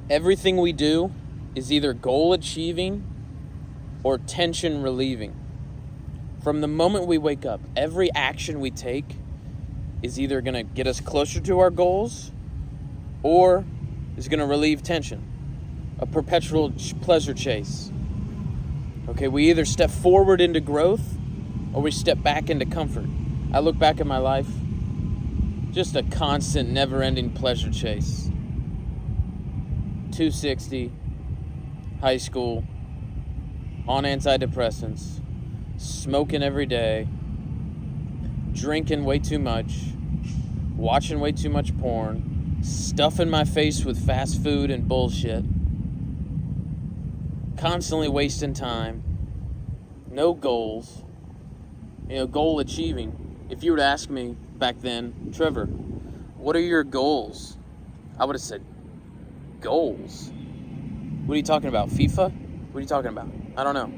Everything we do is either goal achieving or tension relieving. From the moment we wake up, every action we take is either going to get us closer to our goals or is going to relieve tension. A perpetual pleasure chase. Okay, we either step forward into growth or we step back into comfort. I look back at my life, just a constant, never-ending pleasure chase. 260, high school, on antidepressants, smoking every day, drinking way too much, watching way too much porn, stuffing my face with fast food and bullshit, constantly wasting time, no goals, goal achieving. If you were to ask me back then, Trevor, what are your goals? I would have said, goals? What are you talking about? FIFA? What are you talking about? I don't know.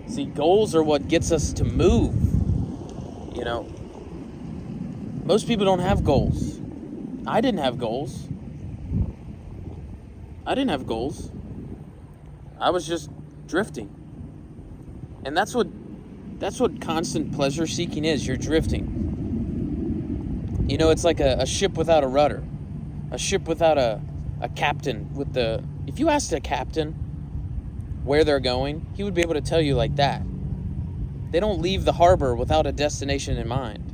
See, goals are what gets us to move. Most people don't have goals. I didn't have goals. I was just drifting. And that's what constant pleasure seeking is. You're drifting. It's like a ship without a rudder. A ship without a captain. If you asked a captain where they're going, he would be able to tell you like that. They don't leave the harbor without a destination in mind.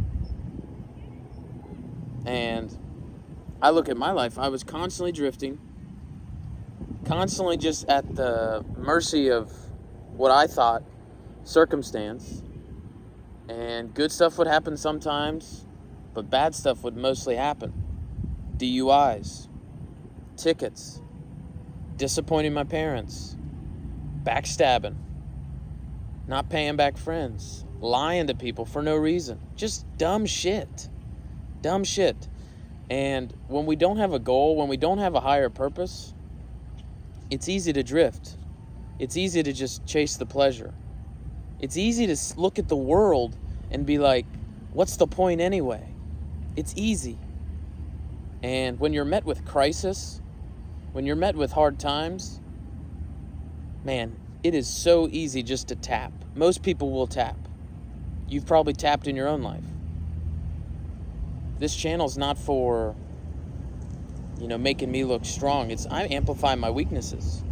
And I look at my life, I was constantly drifting, constantly just at the mercy of what I thought circumstance. And good stuff would happen sometimes, but bad stuff would mostly happen. DUIs, tickets, disappointing my parents, backstabbing, not paying back friends, lying to people for no reason. Just dumb shit. And when we don't have a goal, when we don't have a higher purpose, it's easy to drift. It's easy to just chase the pleasure. It's easy to look at the world and be like, what's the point anyway? It's easy. And when you're met with crisis, when you're met with hard times, man, it is so easy just to tap. Most people will tap. You've probably tapped in your own life. This channel's not for, making me look strong. I amplify my weaknesses.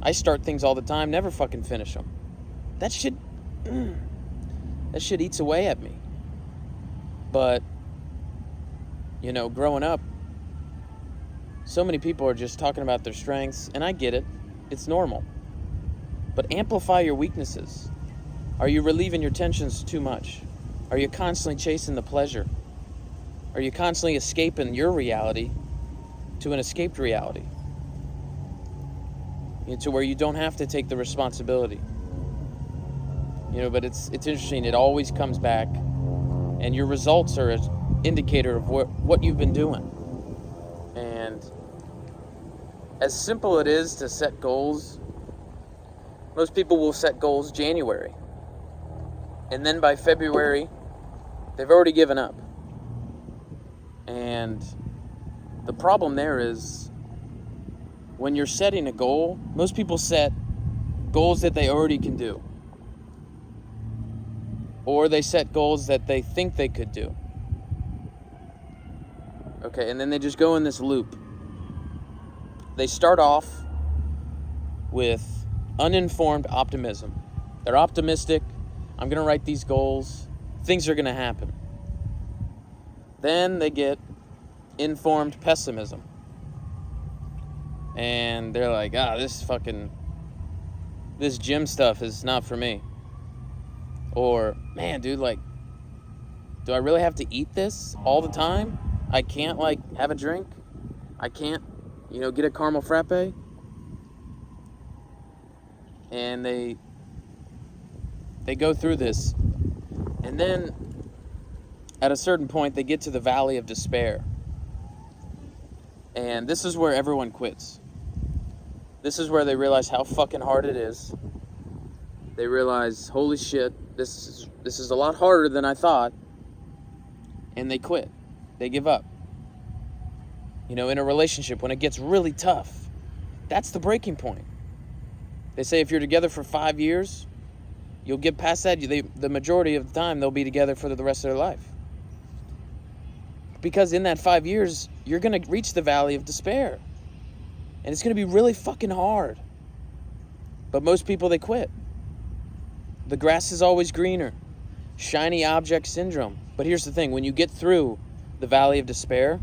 I start things all the time, never fucking finish them. That shit eats away at me. But, growing up, so many people are just talking about their strengths, and I get it. It's normal. But amplify your weaknesses. Are you relieving your tensions too much? Are you constantly chasing the pleasure? Are you constantly escaping your reality to an escaped reality? To where you don't have to take the responsibility. But it's interesting. It always comes back, and your results are an indicator of what you've been doing. And as simple it is to set goals, most people will set goals January. And then by February, they've already given up. And the problem there is, when you're setting a goal, most people set goals that they already can do. Or they set goals that they think they could do. Okay, and then they just go in this loop. They start off with uninformed optimism. They're optimistic. I'm going to write these goals. Things are going to happen. Then they get informed pessimism. And they're like, this gym stuff is not for me. Or, man, dude, do I really have to eat this all the time? I can't, have a drink? I can't, get a caramel frappe? And they go through this. And then, at a certain point, they get to the valley of despair. And this is where everyone quits. This is where they realize how fucking hard it is. They realize, holy shit, this is a lot harder than I thought. And they quit. They give up. You know, in a relationship, when it gets really tough, that's the breaking point. They say if you're together for 5 years, you'll get past that. The majority of the time, they'll be together for the rest of their life. Because in that 5 years, you're going to reach the valley of despair. And it's going to be really fucking hard. But most people, they quit. The grass is always greener. Shiny object syndrome. But here's the thing. When you get through the valley of despair,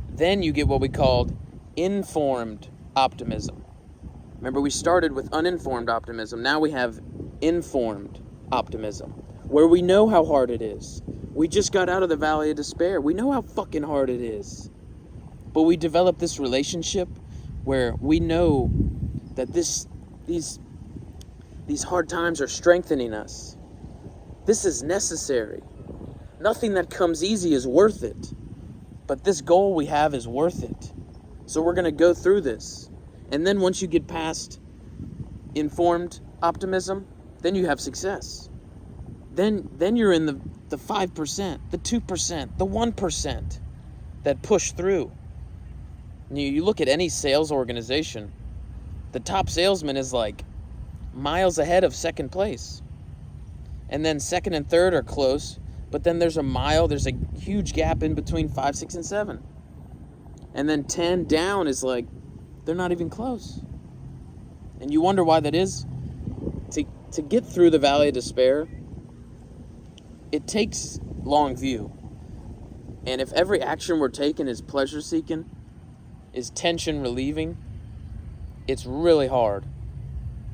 then you get what we called informed optimism. Remember, we started with uninformed optimism. Now we have informed optimism, where we know how hard it is. We just got out of the valley of despair. We know how fucking hard it is. But we develop this relationship where we know that these hard times are strengthening us. This is necessary. Nothing that comes easy is worth it. But this goal we have is worth it. So we're going to go through this. And then once you get past informed optimism, then you have success. Then you're in the 5%, the 2%, the 1% that push through. You look at any sales organization, the top salesman is like miles ahead of second place. And then second and third are close, but then there's a huge gap in between 5, 6, and 7. And then 10 down is like, they're not even close. And you wonder why that is. To get through the valley of despair, it takes long view. And if every action we're taking is pleasure seeking, is tension relieving, it's really hard.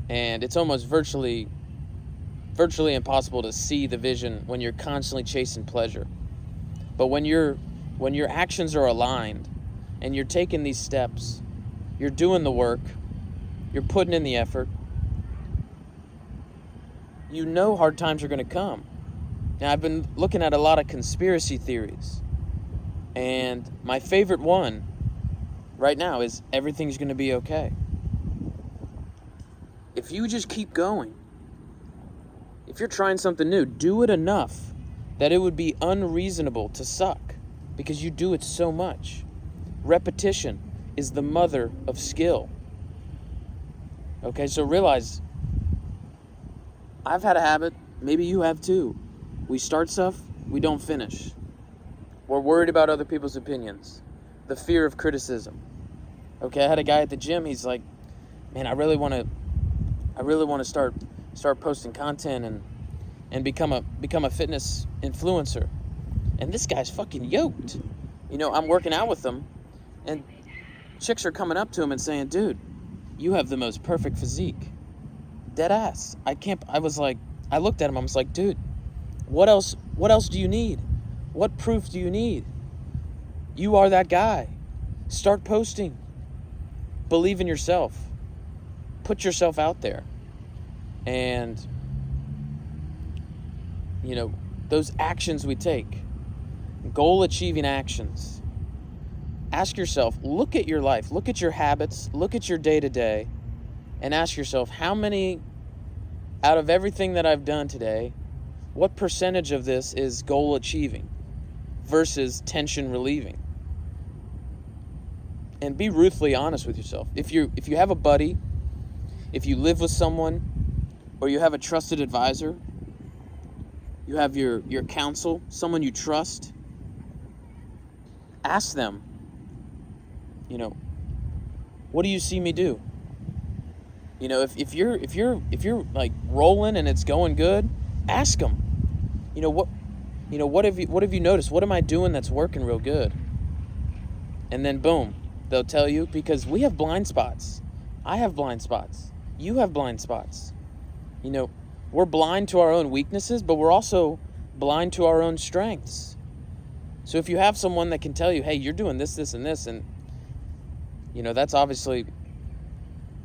And it's almost virtually impossible to see the vision when you're constantly chasing pleasure. But when your actions are aligned and you're taking these steps, you're doing the work, you're putting in the effort, you know hard times are going to come. Now, I've been looking at a lot of conspiracy theories, and my favorite one right now is everything's going to be okay. If you just keep going, if you're trying something new, do it enough that it would be unreasonable to suck, because you do it so much. Repetition is the mother of skill. Okay, so realize, I've had a habit, maybe you have too. We start stuff, we don't finish. We're worried about other people's opinions. The fear of criticism. Okay, I had a guy at the gym, he's like, man, I really want to start posting content and become a fitness influencer. And this guy's fucking yoked. You know, I'm working out with him, and chicks are coming up to him and saying, dude, you have the most perfect physique. Dead ass. I looked at him, I was like, dude, what else do you need? What proof do you need? You are that guy. Start posting. Believe in yourself. Put yourself out there. And, you know, those actions we take, goal-achieving actions. Ask yourself, look at your life, look at your habits, look at your day-to-day, and ask yourself, how many, out of everything that I've done today, what percentage of this is goal-achieving versus tension-relieving? And be ruthlessly honest with yourself. If you have a buddy, if you live with someone, or you have a trusted advisor, you have your counsel, someone you trust, ask them, you know, what do you see me do? You know, if you're like rolling and it's going good, ask them, what have you noticed? What am I doing that's working real good? And then boom, they'll tell you, because we have blind spots. I have blind spots. You have blind spots. You know, we're blind to our own weaknesses, but we're also blind to our own strengths. So if you have someone that can tell you, hey, you're doing this, this, and this, and, you know, that's obviously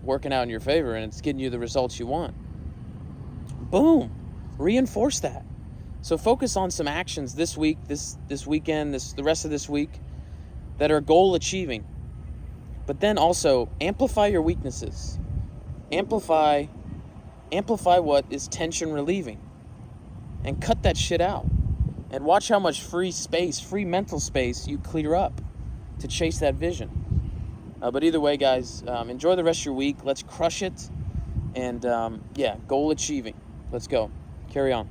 working out in your favor and it's getting you the results you want. Boom. Reinforce that. So focus on some actions this week, this weekend, the rest of this week that are goal achieving. But then also amplify your weaknesses. Amplify what is tension relieving. And cut that shit out. And watch how much free mental space you clear up. to chase that vision. But either way, guys, enjoy the rest of your week. Let's crush it. And yeah, goal achieving. Let's go. Carry on.